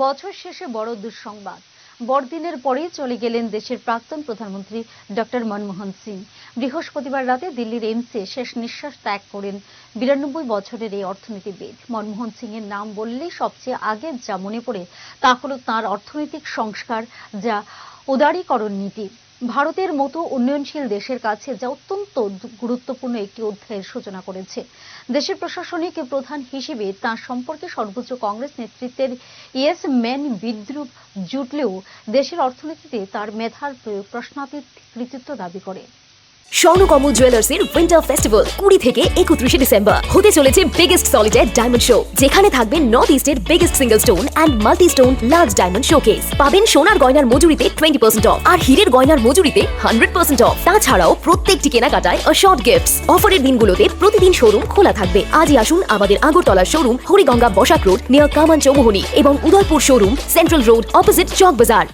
বছর শেষে বড় দুঃসংবাদ। বড়দিনের পরেই চলে গেলেন দেশের প্রাক্তন প্রধানমন্ত্রী ডক্টর মনমোহন সিং। বৃহস্পতিবার রাতে দিল্লির এইমসে শেষ নিঃশ্বাস ত্যাগ করেন 92 বছরের এই অর্থনীতিবিদ। মনমোহন সিং এর নাম বললেই সবচেয়ে আগে যা মনে পড়ে তা হলো তাঁর অর্থনৈতিক সংস্কার, যা উদারীকরণ নীতি। ভারতের মতো উন্নয়নশীল দেশের কাছে যা অত্যন্ত গুরুত্বপূর্ণ একটি অধ্যায়ের সূচনা করেছে। দেশের প্রশাসনিক প্রধান হিসেবে তাঁর সম্পর্কে সর্বোচ্চ কংগ্রেস নেতৃত্বের ইয়েস ম্যান বিদ্রুপ জুটলেও দেশের অর্থনীতিতে তার মেধার প্রয়োগ প্রশ্নাতীত কৃতিত্ব দাবি করে। স্বর্ণকমল জুয়েলার্সের উইন্টার ফেস্টিভ্যাল 20 থেকে 31 ডিসেম্বর হতে চলেছে বিগেস্ট সলিটার ডায়মন্ড শো, যেখানে থাকবে নর্থ ইস্টের biggest single stone and multi stone large diamond showcase. পাবেন সোনার গয়নার মজুরিতে 20% অফ আর হীরের গয়নার মজুরিতে 100% অফ। তাছাড়াও প্রত্যেকটি কেনাকাটায় শর্ট গিফটস। অফারের দিনগুলোতে প্রতিদিন শোরুম খোলা থাকবে। আজই আসুন আমাদের Agartala showroom Hariganga Basak road near Kaman Chowmuhani এবং Udaipur showroom central road opposite Chowk বাজার।